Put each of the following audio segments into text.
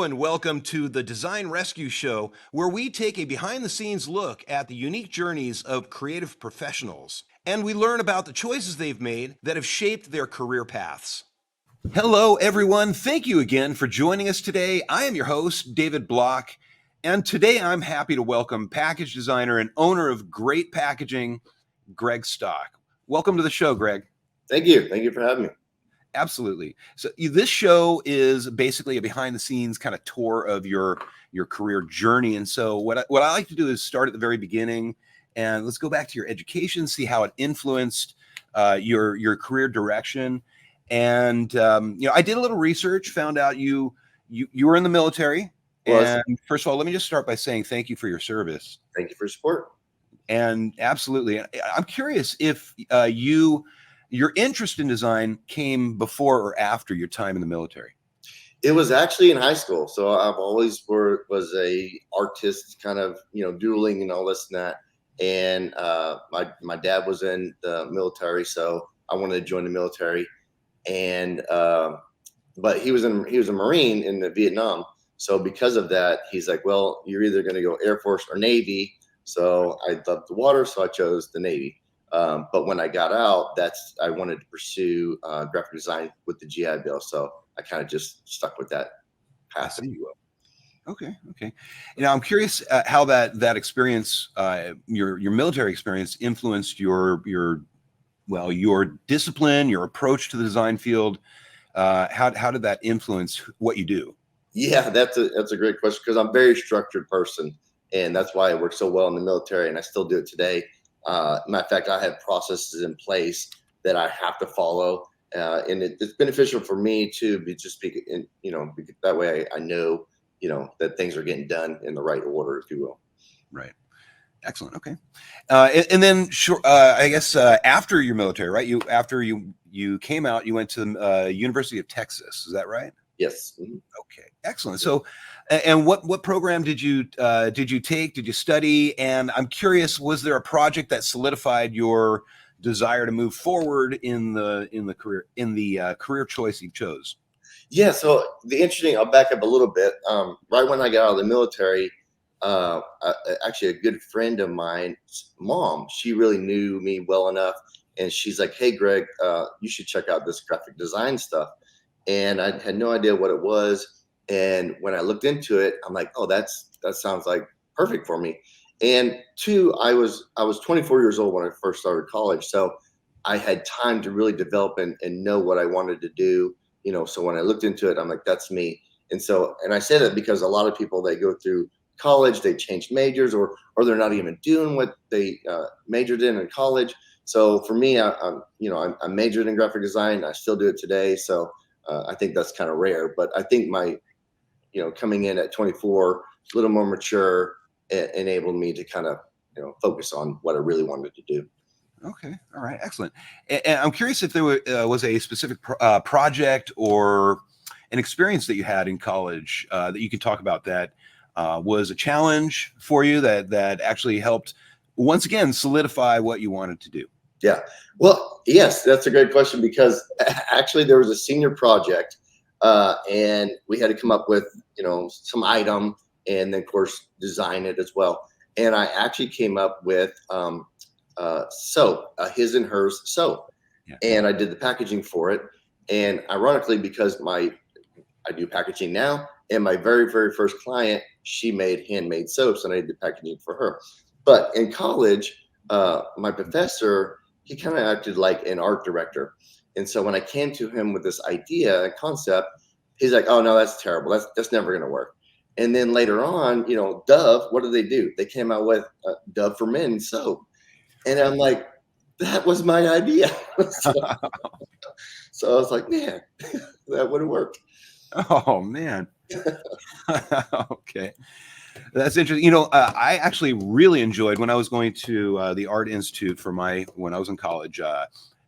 and welcome to the Design Rescue Show, where we take a behind the scenes look at the unique journeys of creative professionals, and we learn about the choices they've made that have shaped their career paths. Hello, everyone. Thank you again for joining us today. I am your host, David Block, and today I'm happy to welcome package designer and owner of Great Packaging, Greg Stock. Welcome to the show, Greg. Thank you. Thank you for having me. Absolutely. So this show is basically a behind the scenes kind of tour of your career journey. And so what I like to do is start at the very beginning and let's go back to your education, see how it influenced your career direction. And I did a little research, found out you were in the military. And first of all, let me just start by saying thank you for your service. Thank you for your support. And absolutely. I'm curious if your interest in design came before or after your time in the military? It was actually in high school. So I've always was a artist, kind of, doodling and all this and that. And my dad was in the military, so I wanted to join the military. And but he was a Marine in the Vietnam. So because of that, he's like, well, you're either going to go Air Force or Navy. So I loved the water, so I chose the Navy. But when I got out, I wanted to pursue graphic design with the GI Bill. So I kind of just stuck with that path, if you will. Okay. Now I'm curious how that experience, your military experience, influenced your discipline, your approach to the design field. How did that influence what you do? Yeah, that's a great question, because I'm a very structured person, and that's why I worked so well in the military, and I still do it today. Matter of fact, I have processes in place that I have to follow, and it's beneficial for me to that way I know, that things are getting done in the right order, if you will. Right. Excellent. Okay. And then, I guess after your military, right? After you came out, you went to the University of Texas. Is that right? Yes. Mm-hmm. Okay. Excellent. So, and what program did you take? Did you study? And I'm curious, was there a project that solidified your desire to move forward in the career choice you chose? Yeah. So I'll back up a little bit. Right when I got out of the military, actually a good friend of mine's mom, she really knew me well enough, and she's like, "Hey, Greg, you should check out this graphic design stuff." And I had no idea what it was. And when I looked into it, I'm like, oh, that sounds like perfect for me. And two, I was 24 years old when I first started college. So I had time to really develop and know what I wanted to do. So when I looked into it, I'm like, that's me. And I say that because a lot of people, they go through college, they change majors, or they're not even doing what they majored in college. So for me, I majored in graphic design. I still do it today. So I think that's kind of rare, but I think my, coming in at 24, a little more mature, enabled me to kind of, focus on what I really wanted to do. Okay. All right. Excellent. And I'm curious if there was a specific project or an experience that you had in college that you could talk about that was a challenge for you that actually helped, once again, solidify what you wanted to do. Yeah. Well, yes, that's a great question, because actually there was a senior project, and we had to come up with, some item, and then of course design it as well. And I actually came up with soap, his and hers soap. Yeah. And I did the packaging for it. And ironically, because I do packaging now, and my very, very first client, she made handmade soaps, and I did the packaging for her. But in college, my professor, he kind of acted like an art director. And so when I came to him with this idea and concept, he's like, oh, no, that's terrible. That's never going to work. And then later on, Dove, what do? They came out with Dove for Men soap. And I'm like, that was my idea. So I was like, man, that would have worked. Oh, man. Okay. That's interesting. I actually really enjoyed when I was going to the Art Institute when I was in college.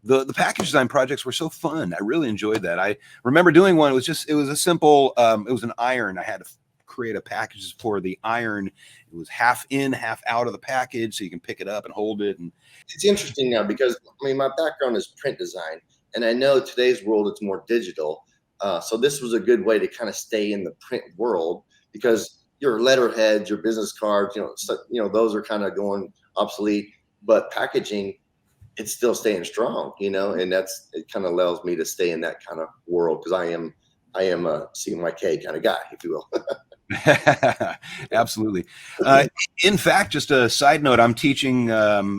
The package design projects were so fun. I really enjoyed that. I remember doing one. It was a simple, it was an iron. I had to create a package for the iron. It was half in, half out of the package, so you can pick it up and hold it. And it's interesting now, because my background is print design, and I know today's world it's more digital. So this was a good way to kind of stay in the print world, because your letterheads, your business cards, those are kind of going obsolete, but packaging, it's still staying strong, and it kind of allows me to stay in that kind of world, because I am a CMYK kind of guy, if you will. Absolutely. In fact, just a side note, I'm teaching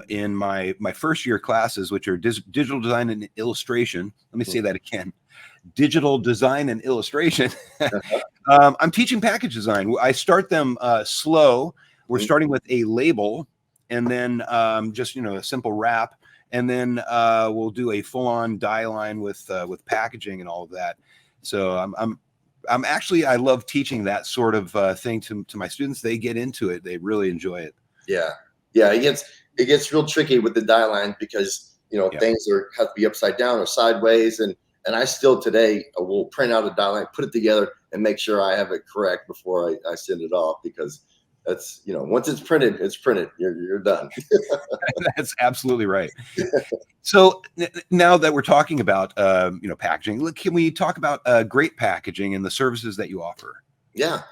in my first year classes, which are digital design and illustration. Let me say that again. Digital design and illustration. I'm teaching package design. I start them slow. We're starting with a label, and then just a simple wrap, and then we'll do a full-on die line with packaging and all of that. So I'm actually, I love teaching that sort of thing to my students. They get into it. They really enjoy it. Yeah. It gets real tricky with the die lines, because things have to be upside down or sideways, and I still today will print out a die line, put it together, and make sure I have it correct before I send it off, because that's once it's printed, you're done. That's absolutely right. So now that we're talking about packaging, can we talk about great packaging and the services that you offer? Yeah.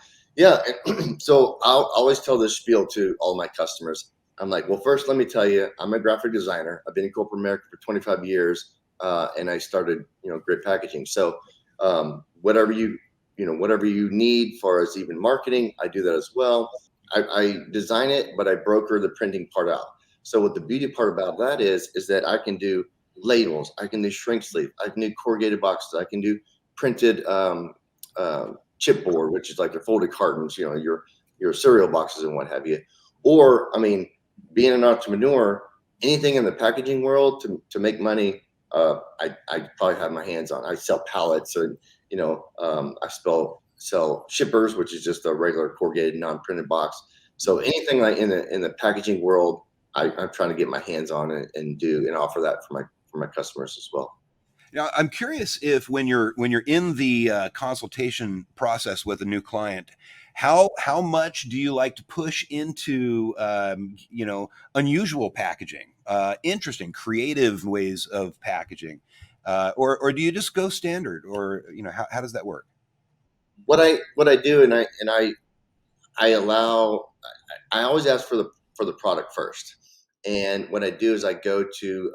So I'll always tell this spiel to all my customers. I'm like, well, first, let me tell you, I'm a graphic designer. I've been in corporate America for 25 years, and I started, great packaging. So whatever you need for as even marketing, I do that as well. I design it, but I broker the printing part out. So what the beauty part about that is that I can do labels, I can do shrink sleeve, I can do corrugated boxes, I can do printed chipboard, which is like your folded cartons, your cereal boxes and what have you. Or, I mean, being an entrepreneur, anything in the packaging world to make money, I probably have my hands on. I sell pallets, and I sell shippers, which is just a regular corrugated non-printed box. So anything like in the packaging world, I'm trying to get my hands on it and do and offer that for my customers as well. Now, I'm curious if when you're in the consultation process with a new client, how much do you like to push into unusual packaging, interesting, creative ways of packaging, or do you just go standard, or how does that work? What I do, and I allow, I always ask for the product first. And what I do is I go to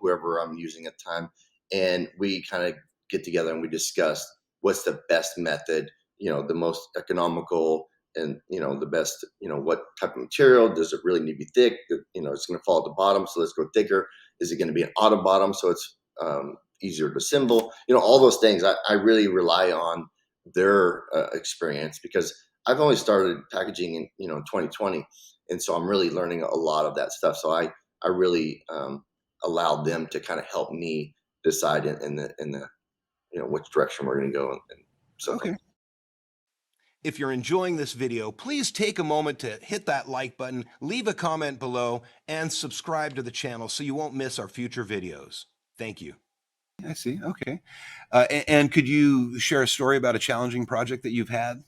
whoever I'm using at the time, and we kind of get together and we discuss what's the best method, the most economical, and the best, what type of material does it really need to be thick? It's going to fall at the bottom, so let's go thicker. Is it going to be an auto bottom, so it's easier to assemble? All those things. I really rely on their experience, because I've only started packaging in 2020, and so I'm really learning a lot of that stuff. So I really allowed them to kind of help me decide in the which direction we're going to go, and so Okay. If you're enjoying this video, please take a moment to hit that like button, leave a comment below, and subscribe to the channel so you won't miss our future videos. Thank you. I see. Okay. And could you share a story about a challenging project that you've had?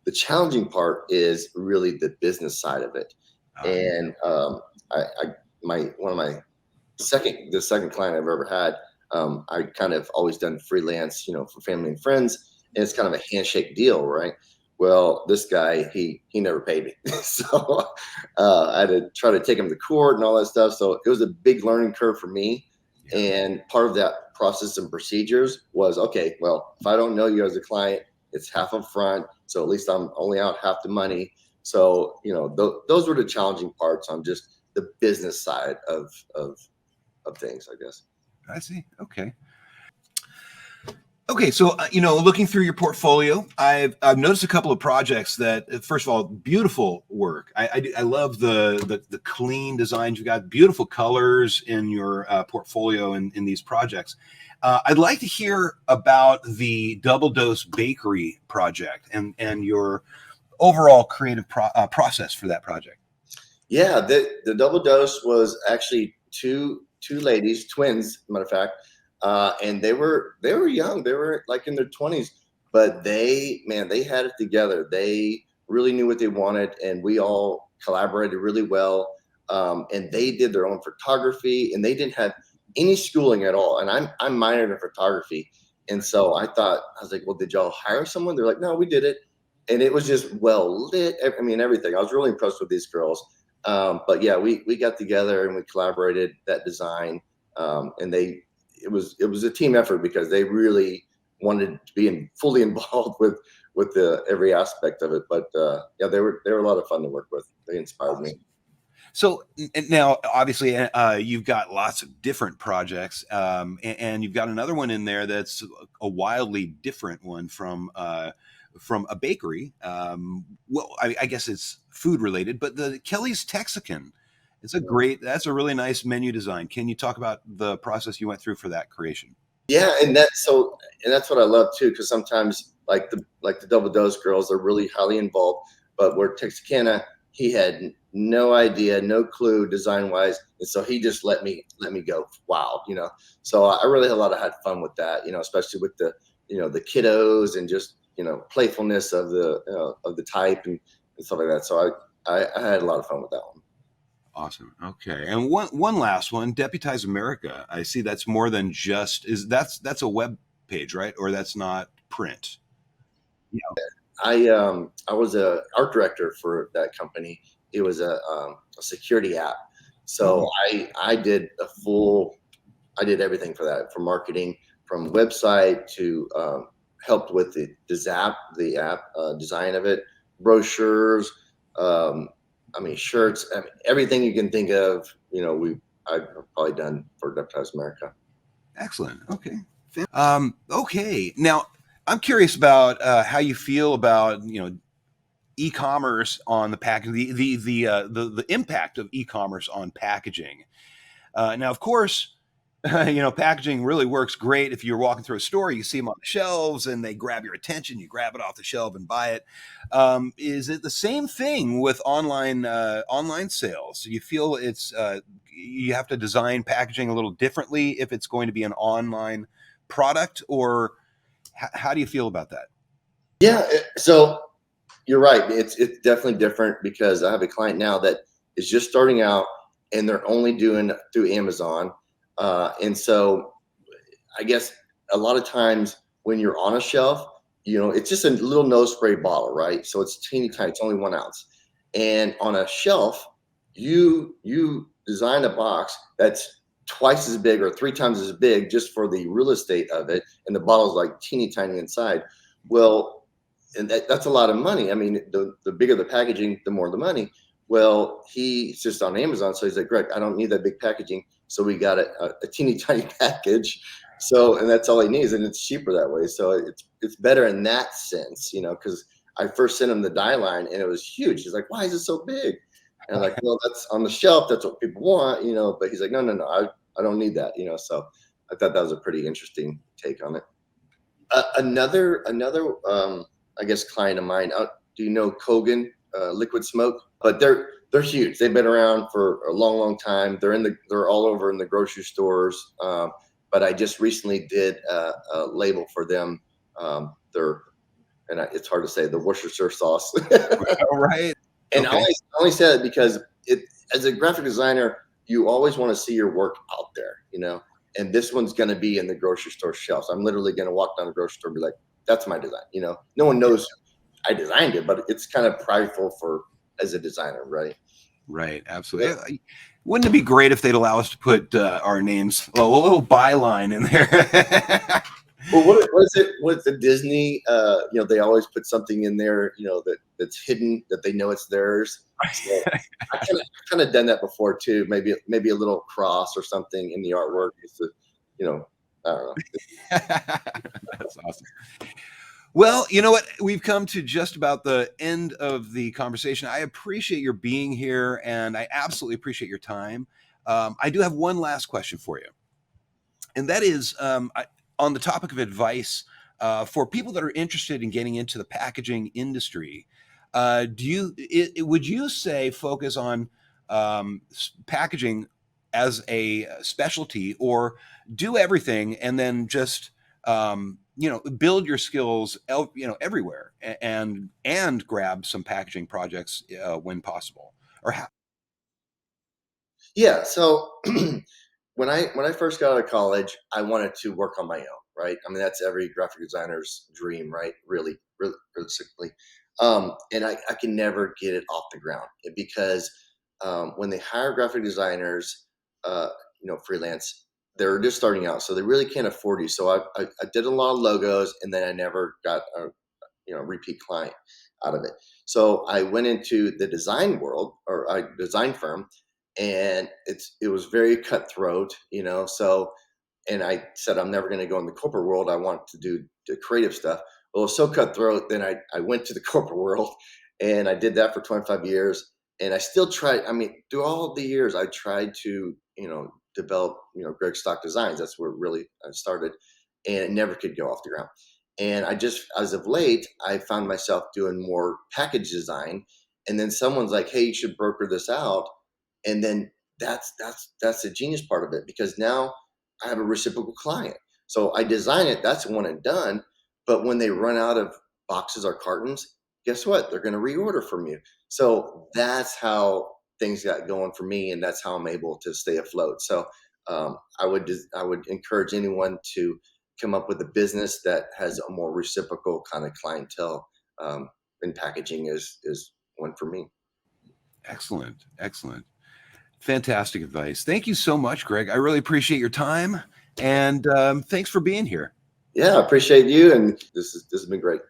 the challenging part is really the business side of it. And I my one of my the second client I've ever had, I kind of always done freelance, for family and friends, and it's kind of a handshake deal, right? Well, this guy, he never paid me, so I had to try to take him to court and all that stuff. So it was a big learning curve for me, and part of that process and procedures was, okay, well, if I don't know you as a client, it's half up front, so at least I'm only out half the money. So those were the challenging parts on just the business side of things, I guess. I see. Okay. Okay, so looking through your portfolio, I've noticed a couple of projects that, first of all, beautiful work. I love the clean designs. You've got beautiful colors in your portfolio in these projects. I'd like to hear about the Double Dose Bakery project and your overall creative process for that project. Yeah, the Double Dose was actually two ladies, twins, matter of fact. And they were young. They were like in their 20s, but they had it together. They really knew what they wanted, and we all collaborated really well. And they did their own photography, and they didn't have any schooling at all. And I'm minored in photography, And so I was like, well, did y'all hire someone? They're like, no, we did it. And it was just well lit. I mean, everything. I was really impressed with these girls. But yeah, we got together and we collaborated that design. And it was a team effort because they really wanted to be fully involved with every aspect of it. But yeah, they were a lot of fun to work with. They inspired me. So now, obviously, you've got lots of different projects, and you've got another one in there that's a wildly different one from a bakery. Well, I guess it's food related, but the Kelly's Texican. That's a really nice menu design. Can you talk about the process you went through for that creation? Yeah, and that's what I love too, because sometimes like the double dose girls are really highly involved, but where Texarkana, he had no idea, no clue design wise, and so he just let me go wild, So I really had fun with that, especially with the kiddos and just playfulness of the type and stuff like that. So I had a lot of fun with that one. Awesome. Okay. And one last one, Deputize America. I see that's more than just is that's a web page, right? Or that's not print. Yeah. I was a art director for that company. It was a security app, so Oh, I did everything for that, from marketing, from website to helped with the app design of it, brochures, um, I mean shirts, I mean, everything you can think of. I've probably done for Deputize America. excellent. Okay. Okay. Now, I'm curious about how you feel about e-commerce on the packaging, the impact of e-commerce on packaging. Now, of course, packaging really works great if you're walking through a store, you see them on the shelves, and they grab your attention. You grab it off the shelf and buy it. Is it the same thing with online sales? Do you feel you have to design packaging a little differently if it's going to be an online product, or how do you feel about that? Yeah, so you're right. It's definitely different because I have a client now that is just starting out and they're only doing through Amazon. And so I guess a lot of times when you're on a shelf, it's just a little nose spray bottle, right? So it's teeny tiny, it's only 1 ounce. And on a shelf, you design a box that's twice as big or three times as big just for the real estate of it, and the bottle's like teeny tiny inside. Well, and that's a lot of money. I mean, the bigger the packaging, the more the money. Well, he's just on Amazon, so he's like, Greg, I don't need that big packaging. So we got a teeny tiny package. So, and that's all he needs, and it's cheaper that way. So it's better in that sense, because I first sent him the die line and it was huge. He's like, why is it so big? And I'm like, well, that's on the shelf. That's what people want, But he's like, no, no, no, I don't need that, So I thought that was a pretty interesting take on it. Another I guess client of mine. Do you know Kogan Liquid Smoke? But they're huge. They've been around for a long, long time. They're all over in the grocery stores. But I just recently did a label for them. It's hard to say, the Worcestershire sauce. All right. And Okay. I only say that because as a graphic designer, you always want to see your work out there. And this one's going to be in the grocery store shelves. I'm literally going to walk down the grocery store and be like, that's my design. No one knows I designed it, but it's kind of prideful as a designer, right? Right, absolutely. Wouldn't it be great if they'd allow us to put our names, a little byline in there? Well, what is it? What's the Disney? They always put something in there, that's hidden, that they know it's theirs. So I kind of done that before too. Maybe a little cross or something in the artwork, just to, I don't know. That's awesome. Well, you know what? We've come to just about the end of the conversation. I appreciate your being here, and I absolutely appreciate your time. I do have one last question for you, and that is on the topic of advice for people that are interested in getting into the packaging industry. Would you say focus on packaging as a specialty, or do everything and then just build your skills everywhere, and grab some packaging projects when possible, or Yeah. So when I first got out of college, I wanted to work on my own. right? I mean, that's every graphic designer's dream, right? Really, really, realistically. And I can never get it off the ground because when they hire graphic designers, uh, freelance, they're just starting out, so they really can't afford you. So I did a lot of logos, and then I never got a repeat client out of it. So I went into the design world, or a design firm, and it was very cutthroat, So, and I said I'm never going to go in the corporate world. I want to do the creative stuff. Well, it was so cutthroat. Then I went to the corporate world, and I did that for 25 years. And I still tried. I mean, through all the years, I tried to develop Greg Stock Designs. That's where really I started, and it never could go off the ground. And I just, as of late, I found myself doing more package design. And then someone's like, "Hey, you should broker this out." And then that's the genius part of it, because now I have a reciprocal client. So I design it, that's one and done. But when they run out of boxes or cartons, guess what? They're going to reorder from you. So that's how things got going for me, and that's how I'm able to stay afloat. So I would encourage anyone to come up with a business that has a more reciprocal kind of clientele. And packaging is one for me. Excellent. Excellent. Fantastic advice. Thank you so much, Greg. I really appreciate your time, and thanks for being here. Yeah, I appreciate you, and this has been great.